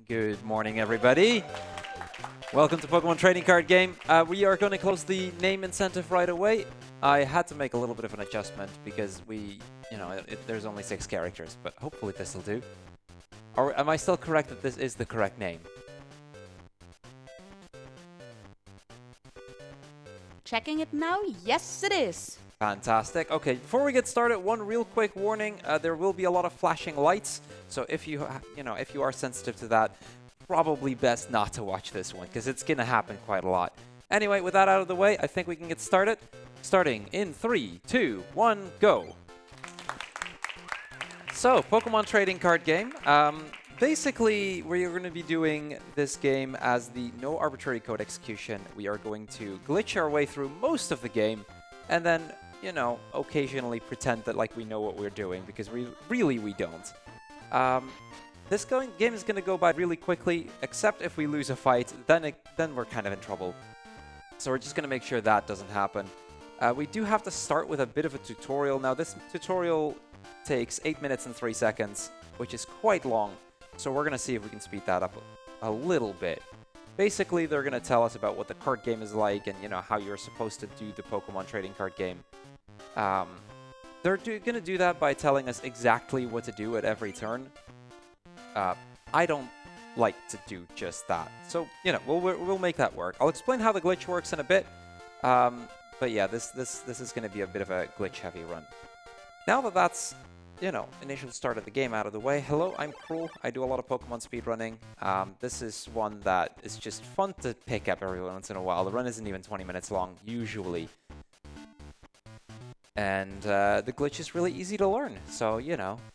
Good morning, everybody. Welcome to Pokemon Trading Card Game. We are going to close the name incentive right away. I had to make a little bit of an adjustment because there's only 6 characters, but hopefully this will do. Or am I still correct that this is the correct name? Checking it now. Yes, it is. Fantastic. Okay, before we get started, one real quick warning. There will be a lot of flashing lights, so if you are sensitive to that, probably best not to watch this one, because it's going to happen quite a lot. Anyway, with that out of the way, I think we can get started. Starting in 3, 2, 1, go. So, Pokemon Trading Card Game. Basically, we are going to be doing this game as the no arbitrary code execution. We are going to glitch our way through most of the game, and then, occasionally pretend that like we know what we're doing, because we don't. This game is going to go by really quickly, except if we lose a fight, then we're kind of in trouble. So we're just going to make sure that doesn't happen. We do have to start with a bit of a tutorial. Now, this tutorial takes 8 minutes and 3 seconds, which is quite long. So we're going to see if we can speed that up a little bit. Basically, they're going to tell us about what the card game is like and, how you're supposed to do the Pokemon trading card game. They're going to do that by telling us exactly what to do at every turn. I don't like to do just that. So, we'll make that work. I'll explain how the glitch works in a bit. But yeah, this is going to be a bit of a glitch-heavy run. Now that that's, initial start of the game out of the way. Hello, I'm Crrool. I do a lot of Pokemon speedrunning. This is one that is just fun to pick up every once in a while. The run isn't even 20 minutes long, usually. And the glitch is really easy to learn, so,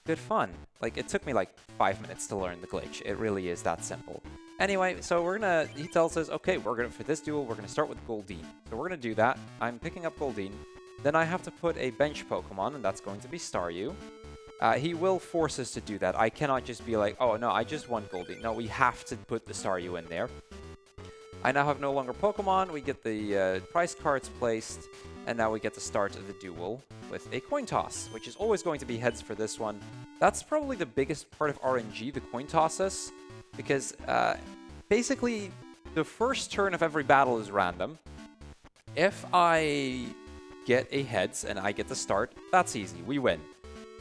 good fun. Like, it took me like 5 minutes to learn the glitch. It really is that simple. Anyway, so he tells us, okay, for this duel, we're gonna start with Goldeen. So we're gonna do that. I'm picking up Goldeen. Then I have to put a bench Pokemon, and that's going to be Staryu. He will force us to do that. I cannot just be like, oh, no, I just want Goldeen. No, we have to put the Staryu in there. I now have no longer Pokemon. We get the prize cards placed, and now we get to start the duel with a coin toss, which is always going to be heads for this one. That's probably the biggest part of RNG, the coin tosses, because basically the first turn of every battle is random. If I get a heads and I get to start, that's easy. We win.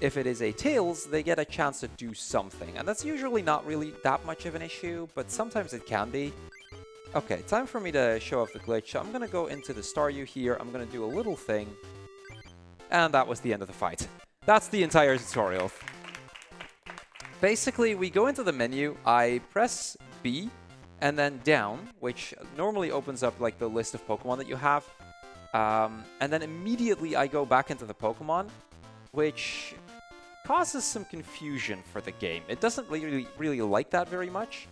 If it is a tails, they get a chance to do something, and that's usually not really that much of an issue, but sometimes it can be. Okay, time for me to show off the glitch. I'm going to go into the Staryu here. I'm going to do a little thing. And that was the end of the fight. That's the entire tutorial. Basically, we go into the menu. I press B and then down, which normally opens up like the list of Pokemon that you have. And then immediately I go back into the Pokemon, which causes some confusion for the game. It doesn't really like that very much.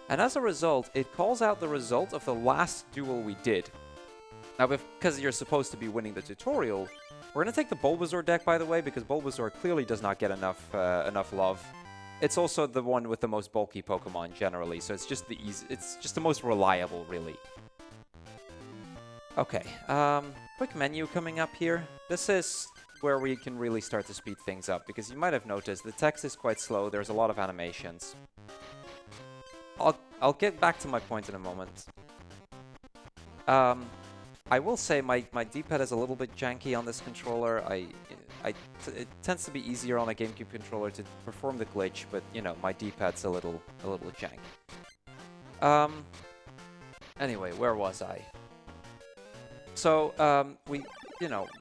And as a result, it calls out the result of the last duel we did. Now, because you're supposed to be winning the tutorial, we're going to take the Bulbasaur deck, by the way, because Bulbasaur clearly does not get enough love. It's also the one with the most bulky Pokemon, generally, so it's just the most reliable, really. Okay, quick menu coming up here. This is where we can really start to speed things up, because you might have noticed the text is quite slow. There's a lot of animations. I'll get back to my point in a moment. I will say my D-pad is a little bit janky on this controller. It tends to be easier on a GameCube controller to perform the glitch, but my D-pad's a little janky. Anyway, where was I? So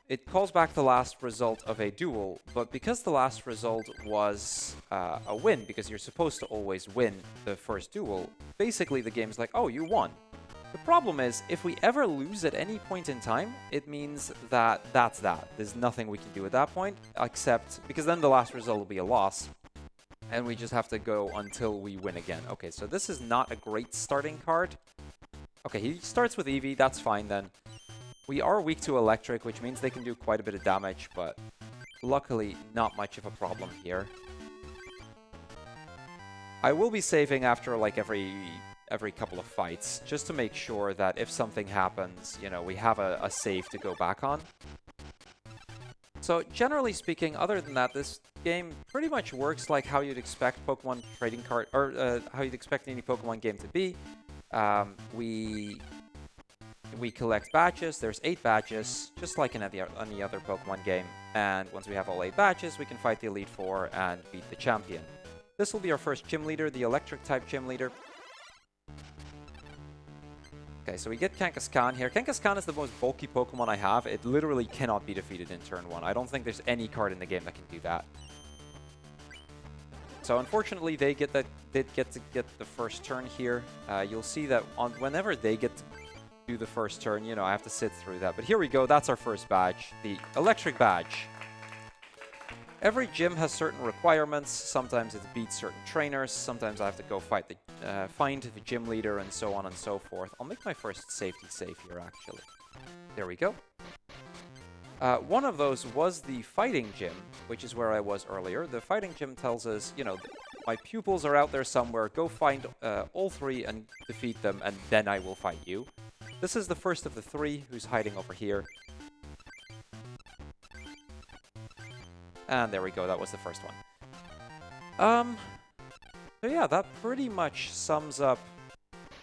it calls back the last result of a duel, but because the last result was a win, because you're supposed to always win the first duel, basically the game's like, oh, you won. The problem is, if we ever lose at any point in time, it means that that's that. There's nothing we can do at that point, except because then the last result will be a loss, and we just have to go until we win again. Okay, so this is not a great starting card. Okay, he starts with Eevee, that's fine then. We are weak to electric, which means they can do quite a bit of damage, but luckily not much of a problem here. I will be saving after like every couple of fights, just to make sure that if something happens, we have a save to go back on. So generally speaking, other than that, this game pretty much works like how you'd expect Pokemon trading card, or how you'd expect any Pokemon game to be. We collect badges. There's 8 badges, just like in any other Pokemon game. And once we have all 8 badges, we can fight the Elite Four and beat the champion. This will be our first gym leader, the Electric-type gym leader. Okay, so we get Kangaskhan here. Kangaskhan is the most bulky Pokemon I have. It literally cannot be defeated in turn 1. I don't think there's any card in the game that can do that. So unfortunately, they get to get the first turn here. You'll see that whenever they get to do the first turn, you know, I have to sit through that. But here we go. That's our first badge, the Electric badge. Every gym has certain requirements. Sometimes it beats certain trainers. Sometimes I have to go find the gym leader and so on and so forth. I'll make my first safety save here, actually. There we go. One of those was the fighting gym, which is where I was earlier. The fighting gym tells us, you know, my pupils are out there somewhere. Go find all 3 and defeat them, and then I will fight you. This is the first of the 3 who's hiding over here. And there we go, that was the first one. So yeah, that pretty much sums up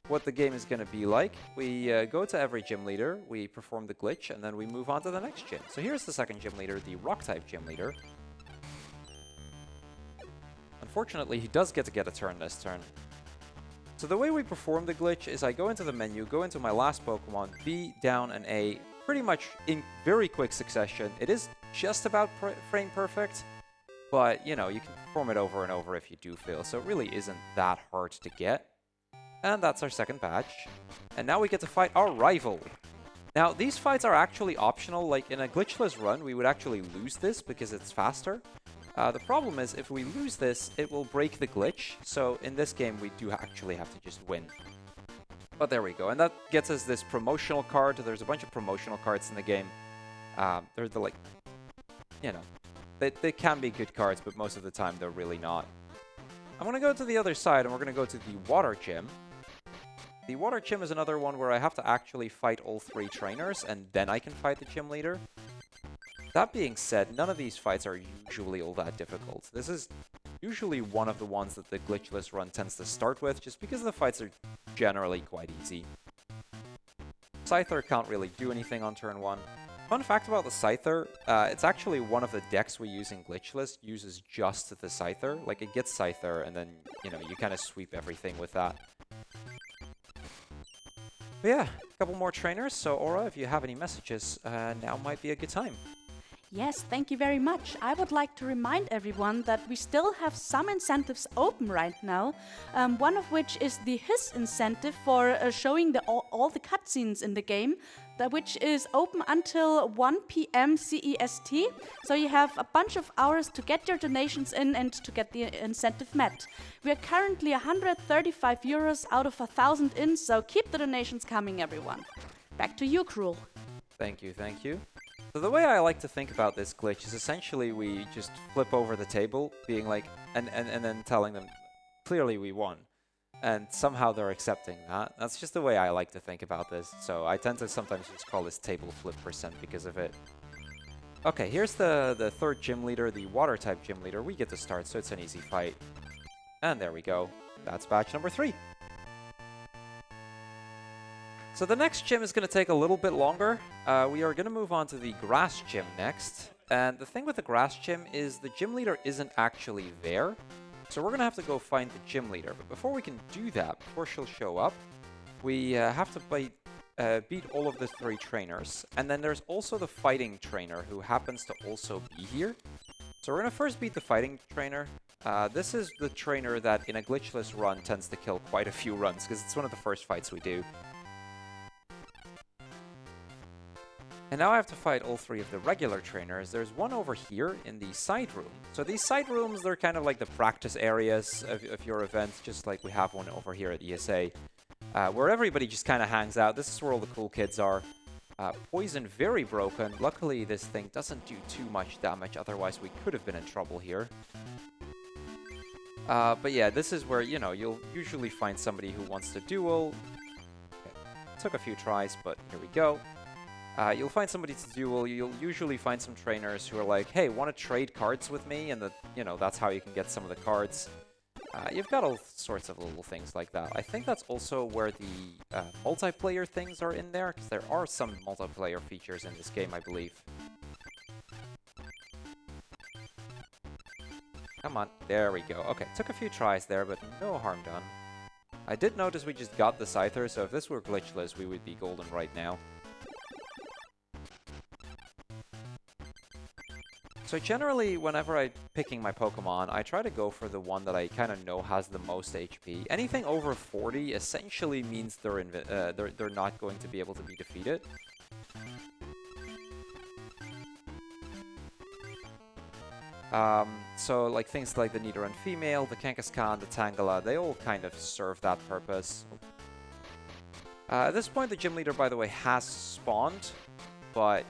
what the game is going to be like. We go to every gym leader, we perform the glitch, and then we move on to the next gym. So here's the second gym leader, the Rock-type gym leader. Unfortunately, he does get a turn this turn. So the way we perform the glitch is I go into the menu, go into my last Pokemon, B, down, and A, pretty much in very quick succession. It is just about frame perfect, but, you know, you can perform it over and over if you do fail, so it really isn't that hard to get. And that's our second badge. And now we get to fight our rival. Now, these fights are actually optional. Like, in a glitchless run, we would actually lose this because it's faster. The problem is, if we lose this, it will break the glitch. So in this game, we do actually have to just win. But there we go. And that gets us this promotional card. There's a bunch of promotional cards in the game. They're the, like, you know, they can be good cards, but most of the time they're really not. I'm going to go to the other side, and we're going to go to the Water Gym. The Water Gym is another one where I have to actually fight all 3 trainers, and then I can fight the gym leader. That being said, none of these fights are usually all that difficult. This is usually one of the ones that the glitchless run tends to start with, just because the fights are generally quite easy. Scyther can't really do anything on turn 1. Fun fact about the Scyther, it's actually one of the decks we use in glitchless uses just the Scyther. Like, it gets Scyther, and then, you know, you kind of sweep everything with that. But yeah, a couple more trainers, so Aura, if you have any messages, now might be a good time. Yes, thank you very much. I would like to remind everyone that we still have some incentives open right now. One of which is the HIS incentive for showing all the cutscenes in the game, which is open until 1 p.m. CEST. So you have a bunch of hours to get your donations in and to get the incentive met. We are currently 135 euros out of 1,000 in, so keep the donations coming, everyone. Back to you, Crrool. Thank you, thank you. So the way I like to think about this glitch is essentially we just flip over the table, being like, and then telling them, clearly we won. And somehow they're accepting that. That's just the way I like to think about this. So I tend to sometimes just call this table flip % because of it. Okay, here's the third gym leader, the Water-type gym leader. We get to start, so it's an easy fight. And there we go. That's badge number 3. So the next gym is going to take a little bit longer. We are going to move on to the Grass Gym next. And the thing with the Grass Gym is the gym leader isn't actually there. So we're going to have to go find the gym leader. But before we can do that, before she'll show up, we have to beat all of the 3 trainers. And then there's also the fighting trainer who happens to also be here. So we're going to first beat the fighting trainer. This is the trainer that in a glitchless run tends to kill quite a few runs because it's one of the first fights we do. And now I have to fight all 3 of the regular trainers. There's one over here in the side room. So these side rooms, they're kind of like the practice areas of your event, just like we have one over here at ESA, where everybody just kind of hangs out. This is where all the cool kids are. Poison, very broken. Luckily, this thing doesn't do too much damage, otherwise we could have been in trouble here. But yeah, this is where, you know, you'll usually find somebody who wants to duel. Okay. Took a few tries, but here we go. You'll find somebody to duel. You'll usually find some trainers who are like, hey, want to trade cards with me? And that's how you can get some of the cards. You've got all sorts of little things like that. I think that's also where the multiplayer things are in there, because there are some multiplayer features in this game, I believe. Come on, there we go. Okay, took a few tries there, but no harm done. I did notice we just got the Scyther, so if this were glitchless, we would be golden right now. So generally, whenever I'm picking my Pokemon, I try to go for the one that I kind of know has the most HP. Anything over 40 essentially means they're not going to be able to be defeated. So like things like the Nidoran Female, the Kangaskhan, the Tangela, they all kind of serve that purpose. At this point, the gym leader, by the way, has spawned, but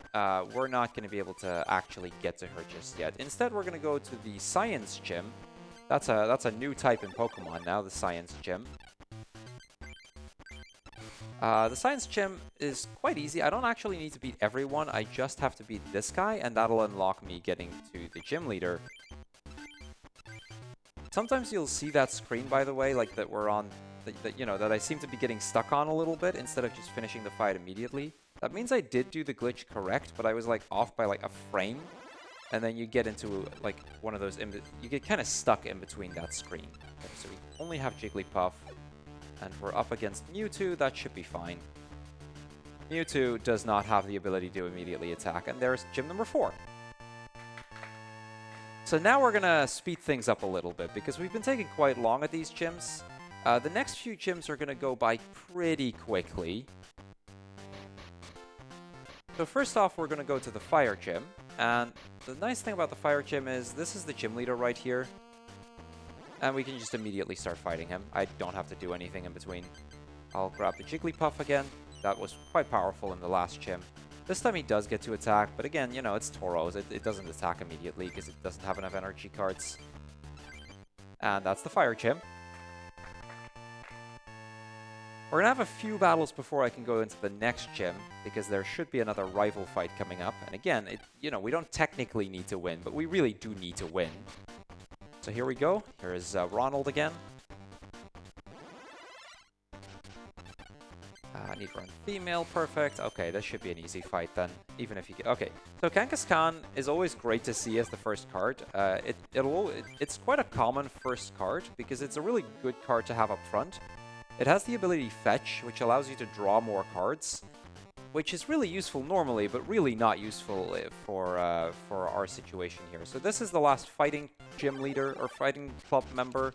we're not going to be able to actually get to her just yet. Instead, we're going to go to the Science Gym. That's a new type in Pokemon now, the Science Gym. The Science Gym is quite easy. I don't actually need to beat everyone. I just have to beat this guy, and that'll unlock me getting to the gym leader. Sometimes you'll see that screen, by the way, like that we're on, that I seem to be getting stuck on a little bit instead of just finishing the fight immediately. That means I did do the glitch correct, but I was like off by like a frame, and then you get into like one of those, you get kind of stuck in between that screen. Okay, so we only have Jigglypuff. And we're up against Mewtwo, that should be fine. Mewtwo does not have the ability to immediately attack, and there's gym number 4. So now we're going to speed things up a little bit, because we've been taking quite long at these gyms. The next few gyms are going to go by pretty quickly. So first off, we're going to go to the Fire Gym, and the nice thing about the Fire Gym is this is the gym leader right here. And we can just immediately start fighting him. I don't have to do anything in between. I'll grab the Jigglypuff again. That was quite powerful in the last gym. This time he does get to attack, but again, it's Tauros. It doesn't attack immediately because it doesn't have enough energy cards. And that's the Fire Gym. We're going to have a few battles before I can go into the next gym, because there should be another rival fight coming up. And again, we don't technically need to win, but we really do need to win. So here we go. Here is Ronald again. Nidoran Female, perfect. Okay, this should be an easy fight then, even if you get... Okay, so Kangaskhan is always great to see as the first card. It's quite a common first card, because it's a really good card to have up front. It has the ability Fetch, which allows you to draw more cards, which is really useful normally, but really not useful for our situation here. So this is the last fighting gym leader, or fighting club member.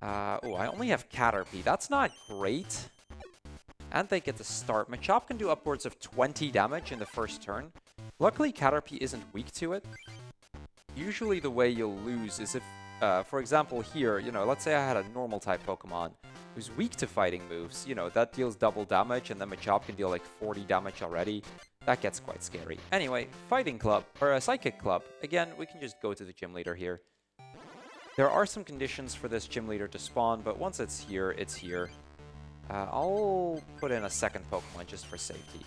Oh, I only have Caterpie. That's not great. And they get to start. Machop can do upwards of 20 damage in the first turn. Luckily, Caterpie isn't weak to it. Usually the way you'll lose is if, for example here, let's say I had a normal type Pokemon who's weak to fighting moves, that deals double damage, and then Machop can deal like 40 damage already. That gets quite scary. Anyway, Fighting Club, or a Psychic Club. Again, we can just go to the gym leader here. There are some conditions for this gym leader to spawn, but once it's here, it's here. I'll put in a second Pokemon just for safety.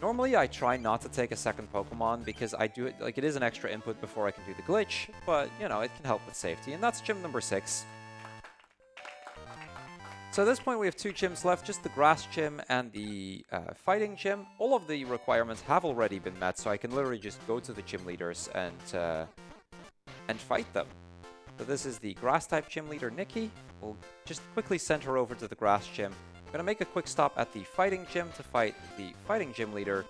Normally, I try not to take a second Pokemon because it is an extra input before I can do the glitch, but, it can help with safety, and that's gym number 6. So at this point, we have 2 gyms left, just the Grass Gym and the Fighting Gym. All of the requirements have already been met, so I can literally just go to the gym leaders and fight them. So this is the Grass-type gym leader, Nikki. We'll just quickly send her over to the Grass Gym. I'm going to make a quick stop at the Fighting Gym to fight the Fighting Gym leader,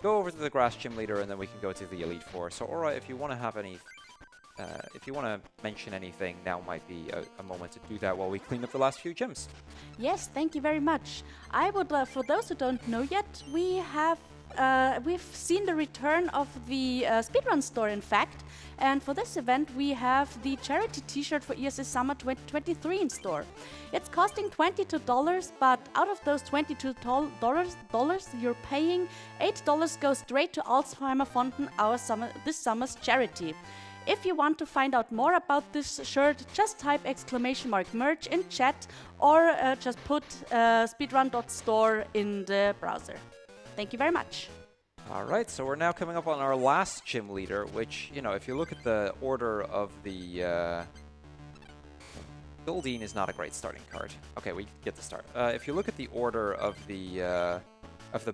go over to the Grass Gym leader, and then we can go to the Elite Four. So, Aura, if you want to have any... if you want to mention anything, now might be a moment to do that while we clean up the last few gyms. Yes, thank you very much. I would, for those who don't know yet, we've seen the return of the Speedrun store, in fact. And for this event, we have the charity t-shirt for ESS Summer 2023 in store. It's costing $22, but out of those $22 you're paying, $8 goes straight to Alzheimer Fountain, this summer's charity. If you want to find out more about this shirt, just type !merch in chat or just put speedrun.store in the browser. Thank you very much. All right, so we're now coming up on our last gym leader, which, you know, if you look at the order of the... Goldeen is not a great starting card. Okay, we get to start. If you look at the order of the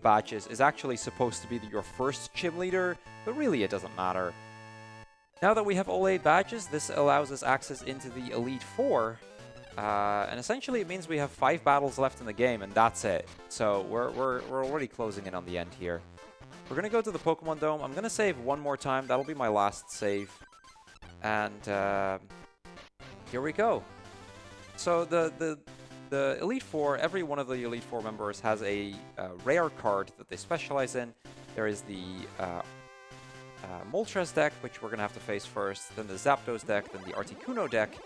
badges, is actually supposed to be your first gym leader, but really it doesn't matter. Now that we have all 8 badges, this allows us access into the Elite Four, and essentially it means we have 5 battles left in the game, and that's it. So we're already closing in on the end here. We're gonna go to the Pokemon Dome. I'm gonna save one more time. That'll be my last save, and here we go. So the Elite Four, every one of the Elite Four members has a rare card that they specialize in. There is the Moltres deck, which we're going to have to face first, then the Zapdos deck, then the Articuno deck.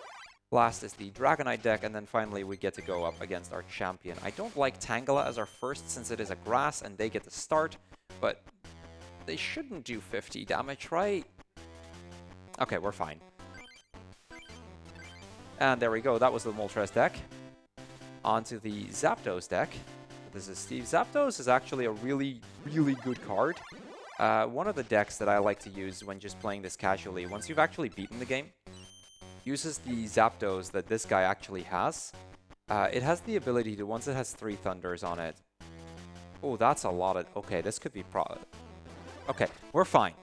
Last is the Dragonite deck, and then finally we get to go up against our champion. I don't like Tangela as our first since it is a grass and they get to start, but they shouldn't do 50 damage, right? Okay, we're fine. And there we go, that was the Moltres deck. Onto the Zapdos deck. This is Steve. Zapdos is actually a really, really good card. One of the decks that I like to use when just playing this casually, once you've actually beaten the game, uses the Zapdos that this guy actually has. It has the ability to, once it has 3 Thunders on it... Oh, that's a lot of... Okay, this could be Okay, we're fine.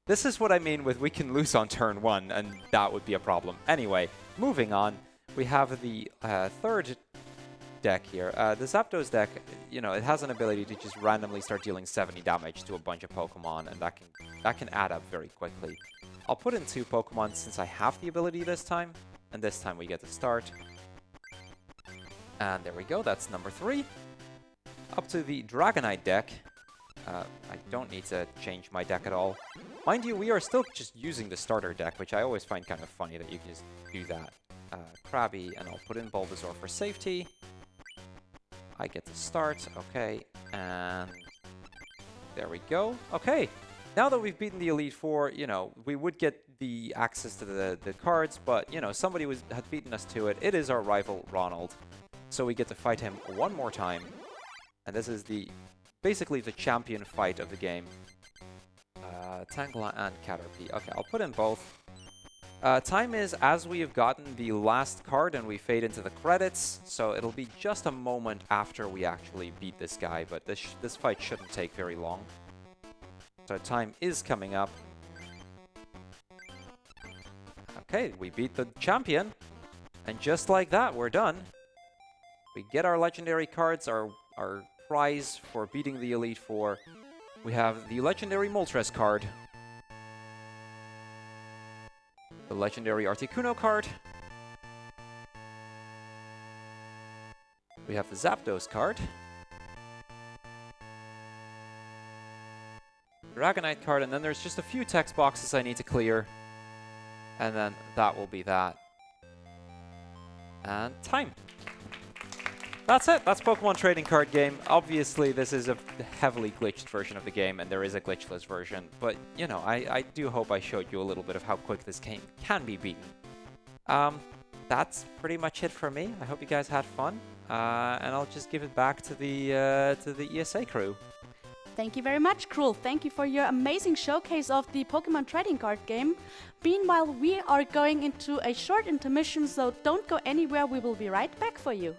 This is what I mean with we can lose on turn 1, and that would be a problem. Anyway, moving on, we have the third deck here. The Zapdos deck, you know, it has an ability to just randomly start dealing 70 damage to a bunch of Pokemon, and that can add up very quickly. I'll put in 2 Pokemon since I have the ability this time, and this time we get to start. And there we go, that's number 3. Up to the Dragonite deck. I don't need to change my deck at all. Mind you, we are still just using the starter deck, which I always find kind of funny that you can just do that. Krabby, and I'll put in Bulbasaur for safety. I get to start, okay, and there we go. Okay, now that we've beaten the Elite Four, you know, we would get the access to the cards, but, you know, somebody had beaten us to it. It is our rival, Ronald. So we get to fight him one more time, and this is basically the champion fight of the game. Tangela and Caterpie. Okay, I'll put in both. Time is as we have gotten the last card and we fade into the credits, so it'll be just a moment after we actually beat this guy, but this fight shouldn't take very long. So time is coming up. Okay, we beat the champion, and just like that, we're done. We get our legendary cards, our prize for beating the Elite Four. We have the legendary Moltres card, the legendary Articuno card, we have the Zapdos card, Dragonite card, and then there's just a few text boxes I need to clear, and then that will be that. And time. That's it. That's Pokemon Trading Card Game. Obviously, this is a heavily glitched version of the game, and there is a glitchless version. But, you know, I do hope I showed you a little bit of how quick this game can be beaten. That's pretty much it for me. I hope you guys had fun. And I'll just give it back to the ESA crew. Thank you very much, Crrool. Thank you for your amazing showcase of the Pokemon Trading Card Game. Meanwhile, we are going into a short intermission, so don't go anywhere. We will be right back for you.